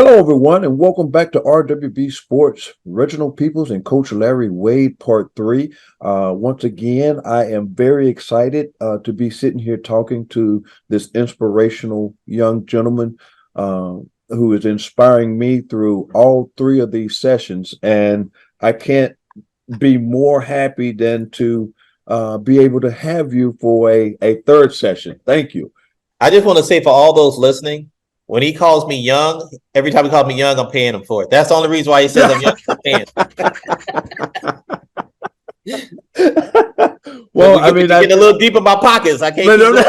Hello, everyone, and welcome back to RWB Sports, Reginald Peoples and Coach Larry Wade, Part 3. Once again, I am very excited to be sitting here talking to this inspirational young gentleman who is inspiring me through all three of these sessions. And I can't be more happy than to be able to have you for a third session. Thank you. I just want to say for all those listening, when he calls me young, every time he calls me young, I'm paying him for it. That's the only reason why he says I'm young. I'm paying him. Well, I mean, getting a little deep in my pockets. I can't.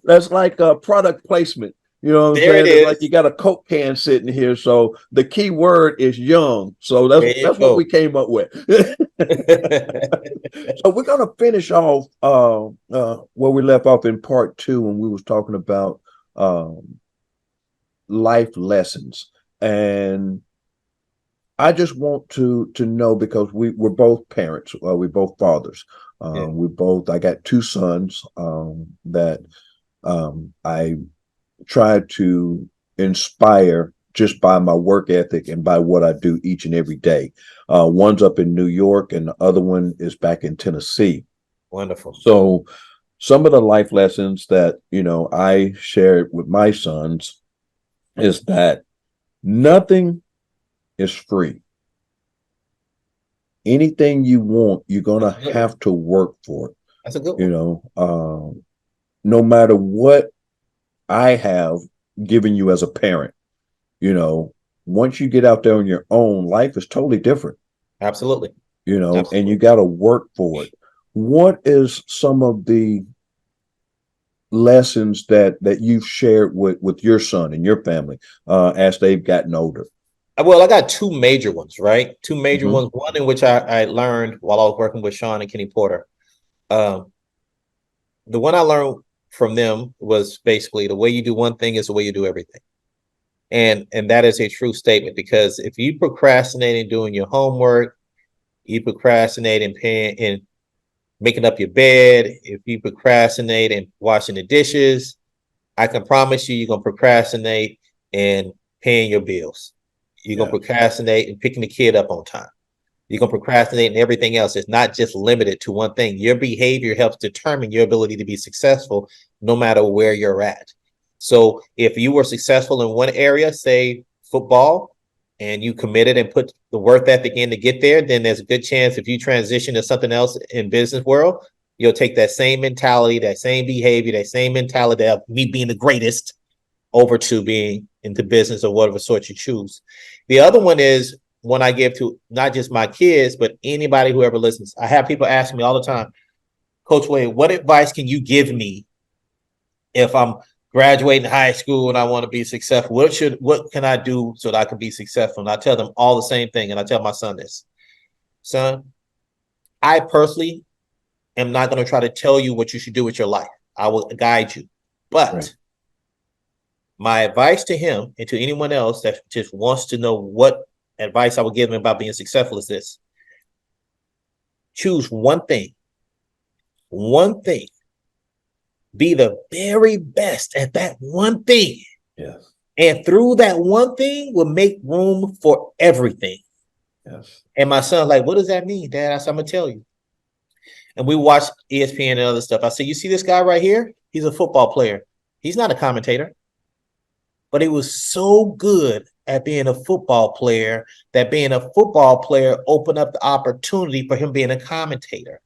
That's like a product placement. You know what I'm saying? It's like you got a Coke can sitting here. So the key word is young. So that's what we came up with. So we're gonna finish off where we left off in part 2 when we was talking about life lessons. And I just want to know, because we're both parents, we're both fathers. I got two sons that I try to inspire just by my work ethic and by what I do each and every day. One's up in New York and the other one is back in Tennessee. Wonderful. So some of the life lessons that, I shared with my sons is that nothing is free. Anything you want, you're going to have to work for it. That's a good one. No matter what I have given you as a parent, once you get out there on your own, life is totally different. Absolutely. Absolutely. And you got to work for it. What is some of the lessons that you've shared with your son and your family as they've gotten older? Well, I got two major ones, right? Two major ones. One in which I learned while I was working with Sean and Kenny Porter. The one I learned from them was basically the way you do one thing is the way you do everything. And that is a true statement, because if you procrastinate in doing your homework, you procrastinate in paying and making up your bed, if you procrastinate in washing the dishes, I can promise you're going to procrastinate in paying your bills. You're going to procrastinate in picking the kid up on time. You're going to procrastinate in everything else. It's not just limited to one thing. Your behavior helps determine your ability to be successful no matter where you're at. So if you were successful in one area, say football, and you committed and put the work ethic in to get there, then there's a good chance if you transition to something else in business world, you'll take that same mentality, that same behavior, that same mentality of me being the greatest over to being into business or whatever sort you choose. The other one is one I give to not just my kids, but anybody who ever listens. I have people ask me all the time, Coach Wade, what advice can you give me if I'm graduating high school and I want to be successful? What can I do so that I can be successful? And I tell them all the same thing. And I tell my son this: son, I personally am not going to try to tell you what you should do with your life. I will guide you. But my advice to him and to anyone else that just wants to know what advice I would give him about being successful is this: choose one thing, be the very best at that one thing. Yes. And through that one thing will make room for everything. Yes. And my son's like, what does that mean, Dad? I said, I'm going to tell you. And we watched ESPN and other stuff. I said, you see this guy right here? He's a football player. He's not a commentator. But he was so good at being a football player that being a football player opened up the opportunity for him being a commentator.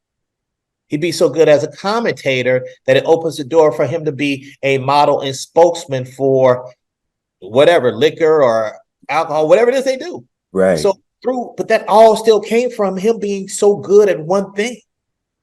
He'd be so good as a commentator that it opens the door for him to be a model and spokesman for whatever, liquor or alcohol, whatever it is they do. Right. But that all still came from him being so good at one thing.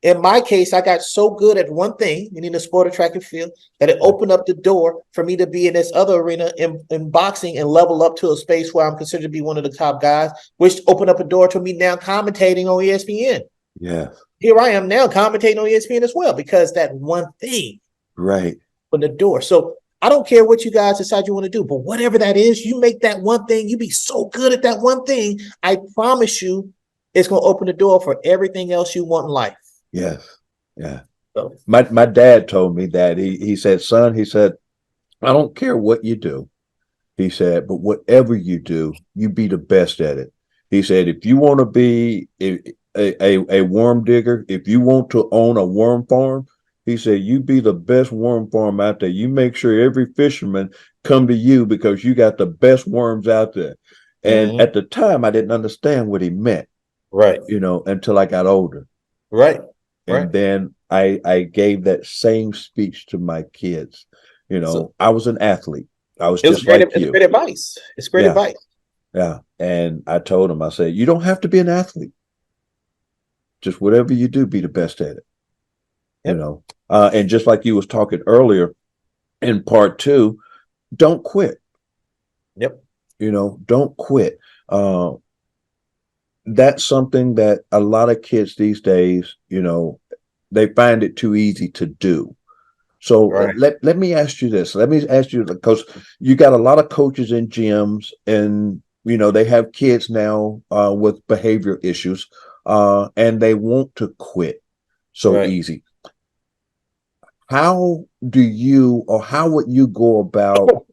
In my case, I got so good at one thing, meaning the sport of track and field, that it opened up the door for me to be in this other arena in boxing and level up to a space where I'm considered to be one of the top guys, which opened up a door to me now commentating on ESPN. Yeah. Here I am now commentating on ESPN as well, because that one thing opened the door. So I don't care what you guys decide you want to do, but whatever that is, you make that one thing, you be so good at that one thing, I promise you it's going to open the door for everything else you want in life. Yes. Yeah. So my dad told me that he said, son, he said, I don't care what you do. He said, but whatever you do, you be the best at it. He said, if you want to be a worm digger, if you want to own a worm farm, he said, you be the best worm farm out there. You make sure every fisherman come to you because you got the best worms out there. And Mhm. at the time, I didn't understand what he meant, Right, until I got older. right, right. And then I gave that same speech to my kids. So I was an athlete. I was it was just great. like It's you. great advice. It's great Yeah. advice. Yeah. And I told him, I said, you don't have to be an athlete. Just whatever you do, be the best at it. You Yep, know. And just like you was talking earlier in part two, don't quit. yep. Don't quit. Uh, that's something that a lot of kids these days, they find it too easy to do. So Right, let me ask you this. Let me ask you, because you got a lot of coaches in gyms, and they have kids now with behavior issues, and they want to quit so right. easy. How do you, or how would you go about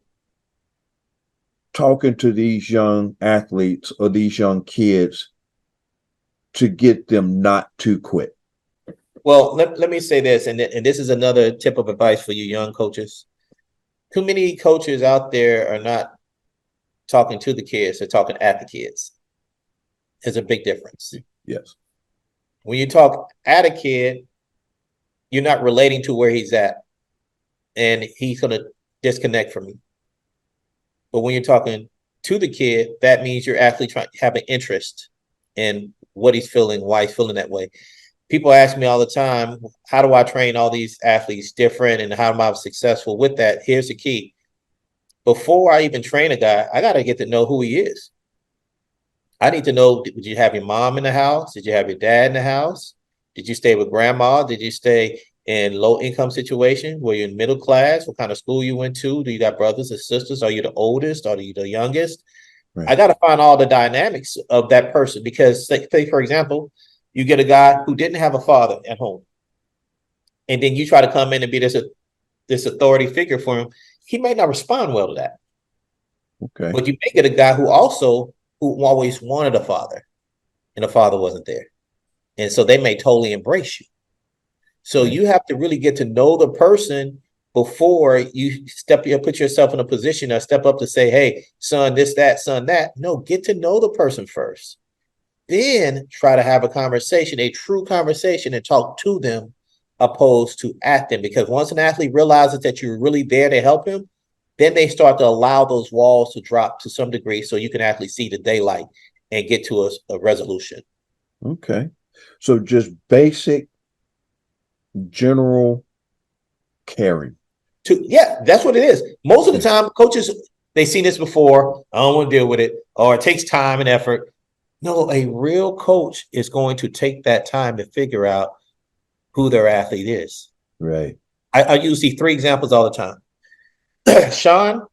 talking to these young athletes or these young kids to get them not to quit? Well, let me say this, and this is another tip of advice for you young coaches. Too many coaches out there are not talking to the kids, they're talking at the kids. There's a big difference. Yes. When you talk at a kid, you're not relating to where he's at, and he's going to disconnect from you. But when you're talking to the kid, that means you're actually trying to have an interest in what he's feeling, why he's feeling that way. People ask me all the time, how do I train all these athletes different and how am I successful with that? Here's the key. Before I even train a guy, I got to get to know who he is. I need to know, did you have your mom in the house? Did you have your dad in the house? Did you stay with grandma? Did you stay in low income situation? Were you in middle class? What kind of school you went to? Do you got brothers and sisters? Are you the oldest? Are you the youngest? I Right. got to find all the dynamics of that person because, say, for example, you get a guy who didn't have a father at home, and then you try to come in and be this authority figure for him. He may not respond well to that, Okay. but you may get a guy who always wanted a father, and the father wasn't there, and so they may totally embrace you. So Right. you have to really get to know the person before you put yourself in a position or step up to say, "Hey, son, this, that, son, that." No, get to know the person first. Then try to have a conversation, a true conversation, and talk to them opposed to at them. Because once an athlete realizes that you're really there to help him, then they start to allow those walls to drop to some degree so you can actually see the daylight and get to a resolution. Okay. So just basic general caring. Yeah, that's what it is. Most of the Yeah. time, coaches, they've seen this before. I don't want to deal with it, or it takes time and effort. No, a real coach is going to take that time to figure out who their athlete is. Right. I usually see three examples all the time. Sean,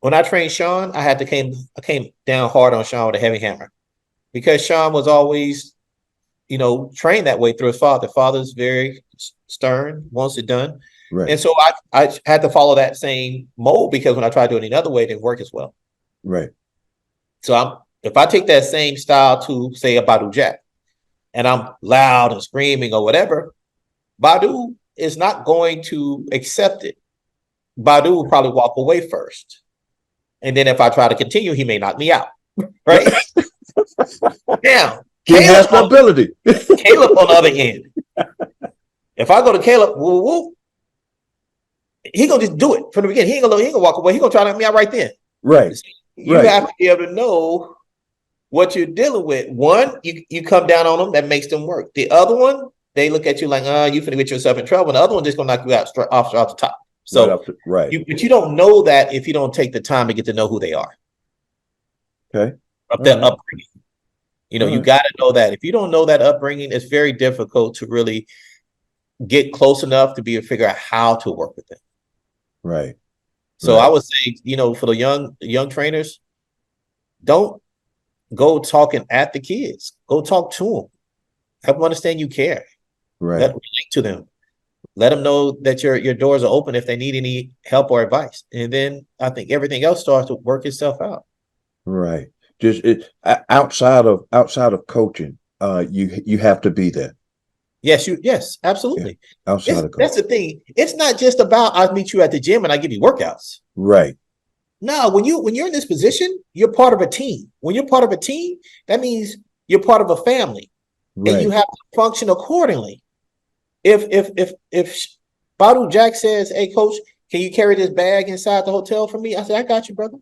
when I trained Sean, I came down hard on Sean with a heavy hammer because Sean was always, trained that way through his father. Father's very stern, wants it done. Right. And so I had to follow that same mold because when I tried doing it another way, it didn't work as well. Right. So if I take that same style to say a Badu Jack and I'm loud and screaming or whatever, Badu is not going to accept it. Badu will probably walk away first. And then if I try to continue, he may knock me out. Right? Now, He has the ability. Caleb on the other end. If I go to Caleb, woo, woo, he gonna just do it from the beginning. He ain't gonna walk away. He gonna try to knock me out right then. Right. You Right. have to be able to know what you're dealing with. One, you come down on them, that makes them work. The other one, they look at you like, you finna get yourself in trouble. And the other one just gonna knock you out off the top. Right So up to right. but you don't know that if you don't take the time to get to know who they are, Okay. of All their right. upbringing. All You right. got to know that. If you don't know that upbringing, it's very difficult to really get close enough to be able to figure out how to work with them. Right. So I Right. would say, for the young trainers, don't go talking at the kids. Go talk to them. Help them understand you care. Right. Relate to them. Let them know that your doors are open if they need any help or advice. And then I think everything else starts to work itself out. Right. Just outside of coaching, you have to be there. Yes, absolutely. Yeah, outside of coaching. That's the thing. It's not just about I meet you at the gym and I give you workouts. Right. No, when you're in this position, you're part of a team. When you're part of a team, that means you're part of a family, Right. and you have to function accordingly. If Badu Jack says, "Hey, coach, can you carry this bag inside the hotel for me?" I said, "I got you, brother."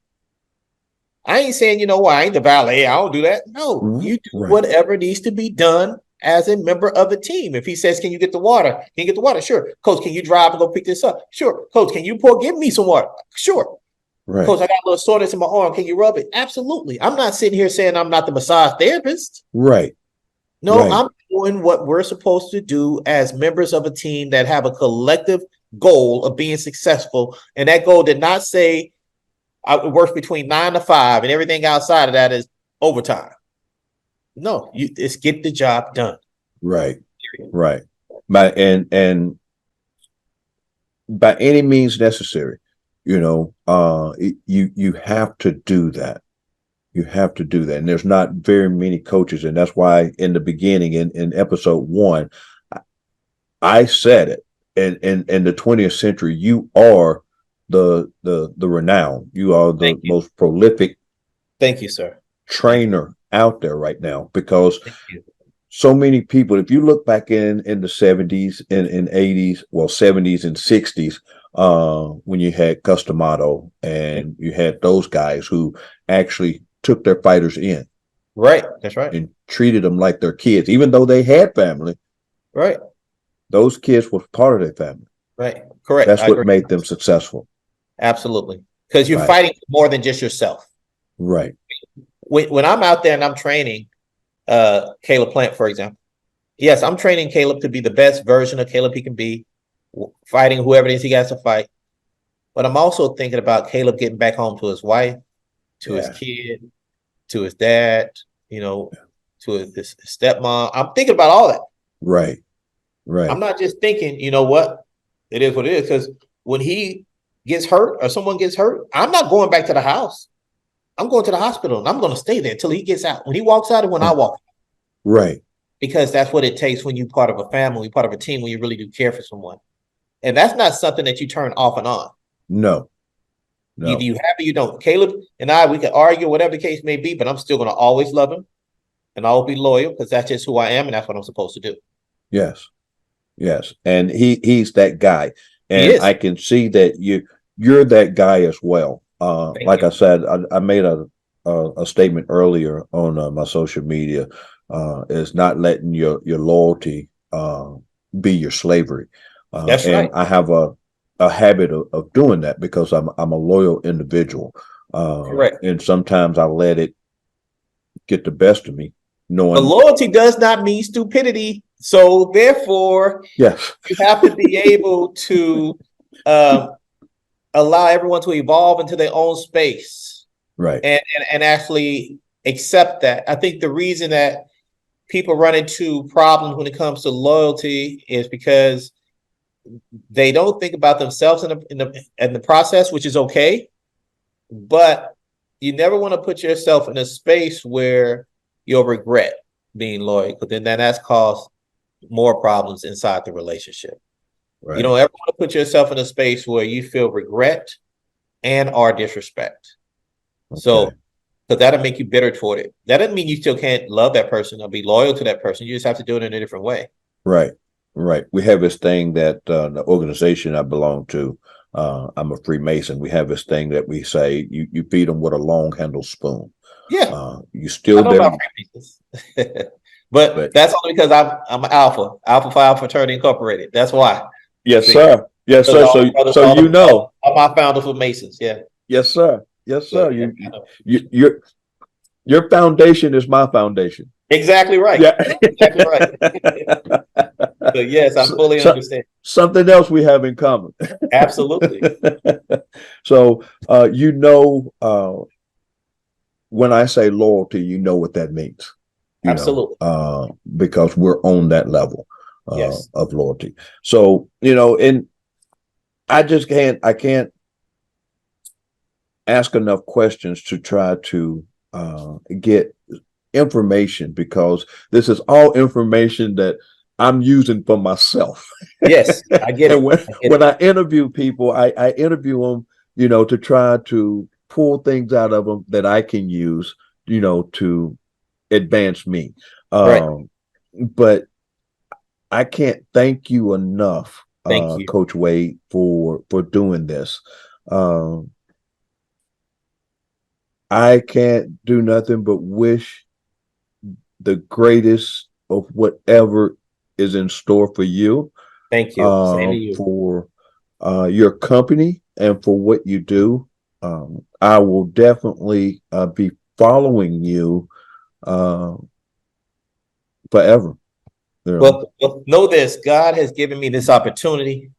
I ain't saying, I ain't the valet. I don't do that. No, you do whatever needs to be done as a member of the team. If he says, "Can you get the water?" Can you get the water? Sure. Coach, can you drive and go pick this up? Sure. Coach, can you give me some water? Sure. Right. Coach, I got a little soreness in my arm. Can you rub it? Absolutely. I'm not sitting here saying I'm not the massage therapist. Right. No, right. I'm doing what we're supposed to do as members of a team that have a collective goal of being successful. And that goal did not say I work between 9 to 5 and everything outside of that is overtime. No, it's get the job done. Right. Right. And by any means necessary, you have to do that. You have to do that. And there's not very many coaches. And that's why in the beginning, in episode 1, I said it. And in the 20th century, you are the renown. You are the most prolific. Thank you, sir. Trainer out there right now, because so many people, if you look back in the 70s and 80s, well, 70s and 60s, when you had Customato and you had those guys who actually took their fighters in. Right. That's right. And treated them like their kids, even though they had family. Right. Those kids were part of their family. Right. Correct. That's what made them successful. Absolutely. Because you're fighting more than just yourself. Right. When I'm out there and I'm training Caleb Plant, for example, yes, I'm training Caleb to be the best version of Caleb he can be, fighting whoever it is he has to fight. But I'm also thinking about Caleb getting back home to his wife, to his kid, to his dad, to his stepmom. I'm thinking about all that. Right. Right. I'm not just thinking, you know what? It is what it is. Because when he gets hurt or someone gets hurt, I'm not going back to the house. I'm going to the hospital and I'm going to stay there until he gets out. When he walks out and when I walk out. Right. Because that's what it takes when you're part of a family, part of a team, when you really do care for someone. And that's not something that you turn off and on. No. Either you have it, you don't. Caleb and I, we can argue, whatever the case may be, but I'm still going to always love him and I'll be loyal because that's just who I am and that's what I'm supposed to do. Yes. Yes. And he's that guy. And I can see that you're that guy as well. Like I said, I made a statement earlier on my social media, is not letting your loyalty be your slavery. That's right. I have a habit of doing that because I'm a loyal individual. Correct. And sometimes I let it get the best of me. But loyalty does not mean stupidity. So therefore, yes, you have to be able to allow everyone to evolve into their own space. Right. And actually accept that. I think the reason that people run into problems when it comes to loyalty is because they don't think about themselves in the process, which is okay. But you never want to put yourself in a space where you'll regret being loyal, because then that's caused more problems inside the relationship. Right. You don't ever want to put yourself in a space where you feel regret and or disrespect. Okay. So, because that'll make you bitter toward it. That doesn't mean you still can't love that person or be loyal to that person. You just have to do it in a different way. Right. Right. We have this thing that the organization I belong to, I'm a Freemason. We have this thing that we say you feed them with a long handled spoon. Yeah. You still but that's only because I'm Alpha Phi Fraternity Incorporated. That's why. Yes, sir. Yes, sir. So you know. All my founders were Masons. Yeah. Yes, sir. Yes, sir. Your foundation is my foundation. Exactly right. Yeah. Exactly right. So yes, I fully understand. Something else we have in common. Absolutely. So when I say loyalty, you know what that means. Absolutely. Because we're on that level. Yes. of loyalty. So, and I can't ask enough questions to try to get information, because this is all information that I'm using for myself. Yes, I get And it. when I interview people, I interview them, to try to pull things out of them that I can use, to advance me. Right. But I can't thank you enough, Thank you. Coach Wade, for doing this. Um, I can't do nothing but wish the greatest of whatever is in store for you, Thank you. Same to you. for your company and for what you do. I will definitely be following you uh, forever. Well, know this: God has given me this opportunity,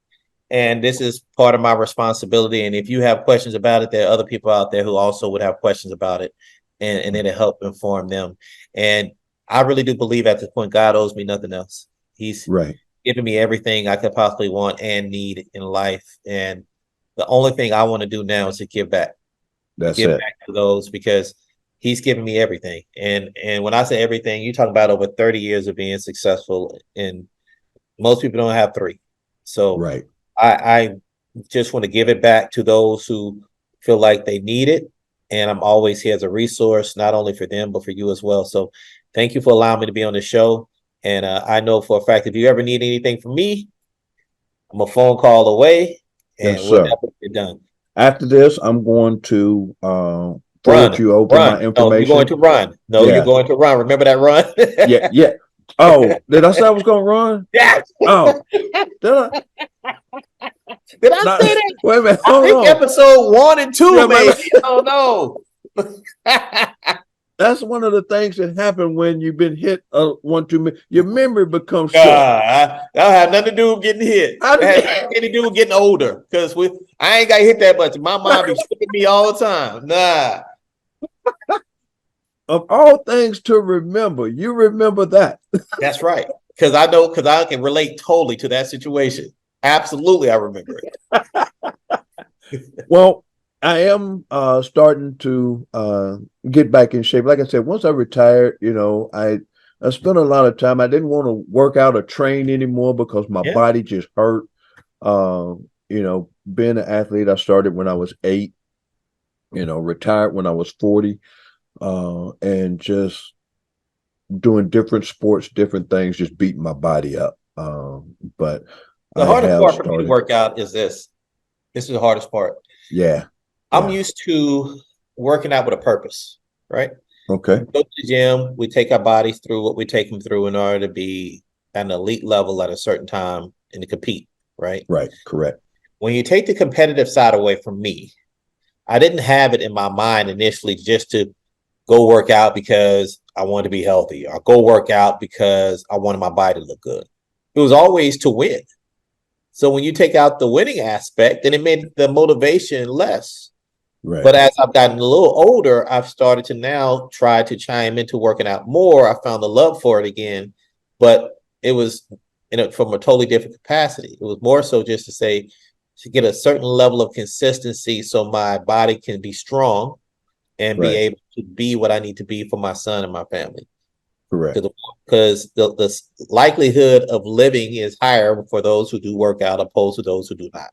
and this is part of my responsibility. And if you have questions about it, there are other people out there who also would have questions about it, and it'll help inform them. And I really do believe at this point, God owes me nothing else. He's Right. given me everything I could possibly want and need in life. And the only thing I want to do now is to give back, That's it. to those, because he's given me everything. And when I say everything, you talk about over 30 years of being successful, and most people don't have 3. So Right. I just want to give it back to those who feel like they need it. And I'm always here as a resource, not only for them, but for you as well. So thank you for allowing me to be on the show. And I know for a fact, if you ever need anything from me, I'm a phone call away, Yes, and we'll sir. definitely get done. After this, I'm going to forward Run, you over my run. No, you're going information. to run. No, you're Yeah. going to run. Remember that run? Yeah. Yeah. Oh, did I say I was going to run? Yeah. Oh, did I? Did I Not, say that? wait a minute. I Hold think on. episode 1 and 2, Yeah, maybe. Oh no. that's one of the things that happen when you've been hit one too many. Your memory becomes short. That had nothing to do with getting hit. That had nothing to do with getting older. Because I ain't got hit that much. My mom be stripping me all the time. Nah. Of all things to remember, you remember that. That's right. Because I can relate totally to that situation. Absolutely, I remember it. Well, I am starting to get back in shape. Like I said, once I retired, I spent a lot of time. I didn't want to work out or train anymore because my Yeah. body just hurt. Being an athlete, I started when I was 8. Retired when I was 40, and just doing different sports, different things, just beating my body up. But The I hardest have part for me to started. work out is this. This is the hardest part. Yeah. I'm used to working out with a purpose, right? Okay. We go to the gym, we take our bodies through what we take them through in order to be at an elite level at a certain time and to compete, right? Right. Correct. When you take the competitive side away from me, I didn't have it in my mind initially just to go work out because I wanted to be healthy, or go work out because I wanted my body to look good. It was always to win. So when you take out the winning aspect, then it made the motivation less. Right. But as I've gotten a little older, I've started to now try to chime into working out more. I found the love for it again, but it was from a totally different capacity. It was more so just to say, to get a certain level of consistency so my body can be strong and be Right. able to be what I need to be for my son and my family. Correct. Because the likelihood of living is higher for those who do work out opposed to those who do not.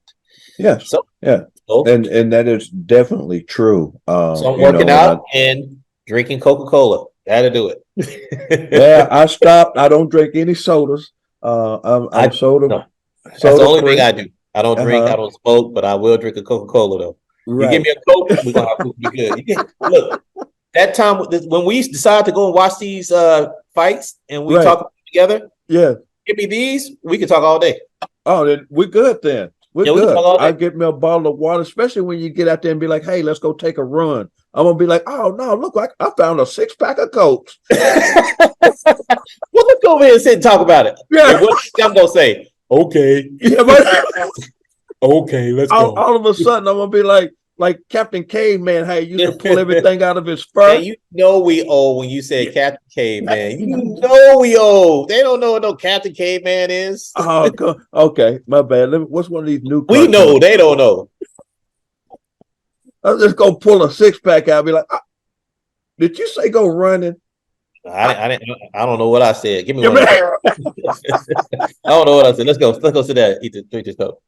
Yes. So, Yeah. so, And that is definitely true. so I'm working out and drinking Coca-Cola. That'll do it. Yeah, I stopped. I don't drink any sodas. I'm soda No, that's the soda only thing free. I do. I don't drink, I don't smoke, but I will drink a Coca-Cola though. You give Right. me a Coke, we're gonna have to be good. Look, that time when we decide to go and watch these fights and we Right. talk together, Yeah. give me these, we can talk all day. Oh, then we're good then. We're Yeah, we can good. talk all I day. get me a bottle of water, especially when you get out there and be like, "Hey, let's go take a run." I'm gonna be like, "Oh no, look like I found a 6-pack of Cokes." Well, let's go over here and sit and talk about it. Yeah. And what I'm gonna say, okay. Yeah, but Okay, let's all go. of a sudden I'm gonna be like, like Captain Caveman, how he used to pull everything out of his fur. Man, you know we old when you said Captain Caveman. You know we old. They don't know what no Captain Caveman is. Oh, okay, my bad. What's one of these new We cartoons? know, they don't know. I'll just go pull a six pack out and be like, did you say go running? I don't know what I said. Give me one. I don't know what I said. Let's go sit there. Drink this cup.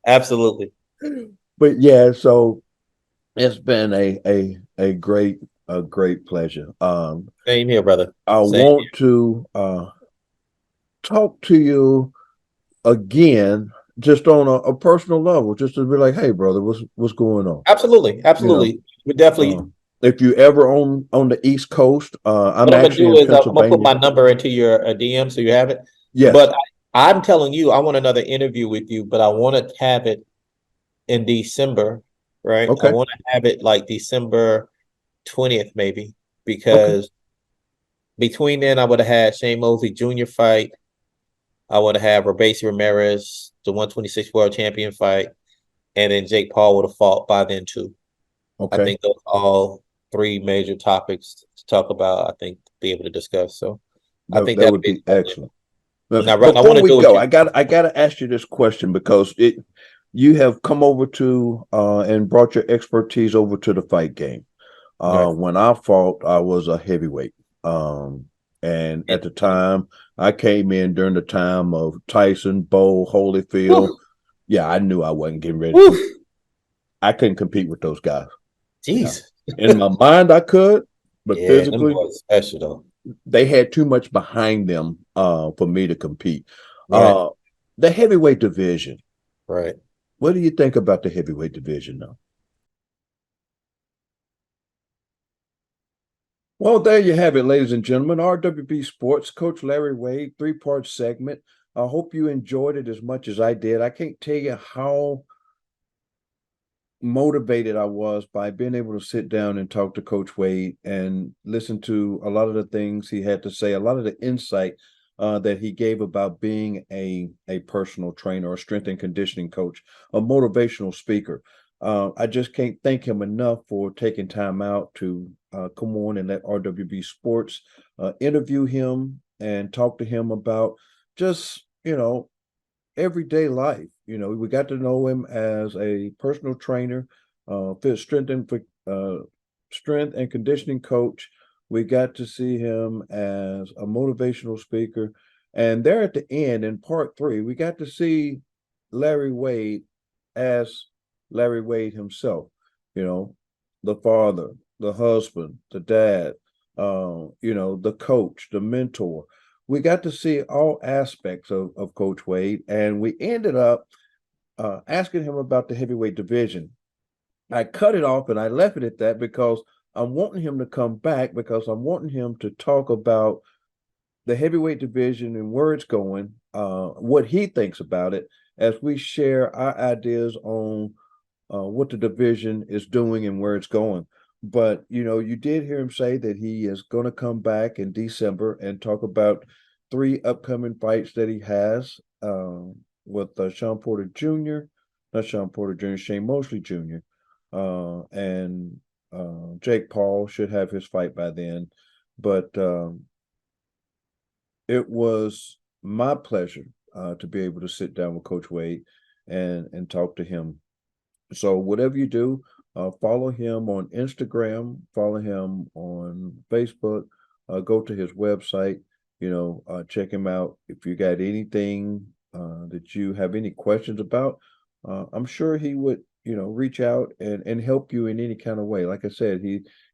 Absolutely. But yeah, so it's been a great pleasure. Same here, brother. I Same want here. to talk to you again, just on a personal level, just to be like, hey, brother, what's going on? Absolutely. Absolutely. We definitely if you ever on the East Coast, I'm what I'm gonna actually do in is I'm gonna put Pennsylvania. my number into your DM so you have it. Yes. But I'm telling you, I want another interview with you, but I want to have it in December, right? I Okay. want to have it like December 20th, maybe, Okay. because between then I would have had Shane Mosley Jr. fight. I would have had Robeisy Ramirez, the 126 world champion fight, and then Jake Paul would have fought by then too. I Okay. think those are all three major topics to talk about. I think to be able to discuss. So I think That that'd would be be excellent. now. Right, I want Before to we do it. go, I gotta ask you this question because you have come over to and brought your expertise over to the fight game. Right. When I fought, I was a heavyweight. And at the time, I came in during the time of Tyson, Bo, Holyfield. Woo, Yeah, I knew I wasn't getting ready woo. to. I couldn't compete with those guys. Yeah. Jeez. In my mind, I could, but Yeah, them physically, boys special though. they had too much behind them for me to compete. Right. Uh, the heavyweight division. Right. What do you think about the heavyweight division now? Well, there you have it, ladies and gentlemen. RWB Sports, Coach Larry Wade, three-part segment. I hope you enjoyed it as much as I did. I can't tell you how motivated I was by being able to sit down and talk to Coach Wade and listen to a lot of the things he had to say, a lot of the insight that he gave about being a personal trainer, a strength and conditioning coach, a motivational speaker. I just can't thank him enough for taking time out to come on and let RWB Sports interview him and talk to him about just, everyday life. We got to know him as a personal trainer, fit strength and conditioning coach. We got to see him as a motivational speaker. And there at the end in part three, we got to see Larry Wade as Larry Wade himself, you know, the father, the husband, the dad, the coach, the mentor. We got to see all aspects of Coach Wade, and we ended up asking him about the heavyweight division. I cut it off and I left it at that because I'm wanting him to come back because I'm wanting him to talk about the heavyweight division and where it's going, what he thinks about it, as we share our ideas on what the division is doing and where it's going. But you did hear him say that he is going to come back in December and talk about three upcoming fights that he has with Sean Porter Jr., not Sean Porter Jr., Shane Mosley Jr., and Jake Paul should have his fight by then. But it was my pleasure to be able to sit down with Coach Wade and talk to him. So whatever you do, follow him on Instagram, follow him on Facebook, go to his website, check him out. If you got anything that you have any questions about, I'm sure he would, reach out and help you in any kind of way. Like I said,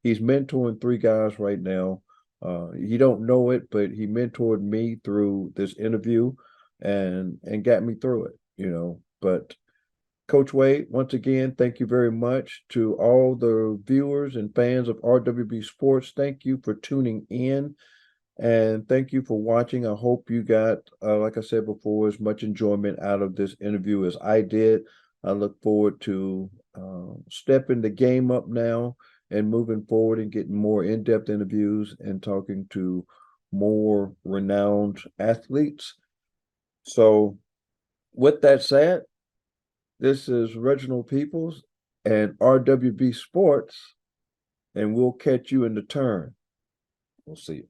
he's mentoring three guys right now. You don't know it, but he mentored me through this interview and got me through it, but Coach Wade, once again, thank you very much to all the viewers and fans of RWB Sports. Thank you for tuning in and thank you for watching. I hope you got, like I said before, as much enjoyment out of this interview as I did. I look forward to stepping the game up now and moving forward and getting more in-depth interviews and talking to more renowned athletes. So, with that said, this is Reginald Peoples and RWB Sports, and we'll catch you in the turn. We'll see you.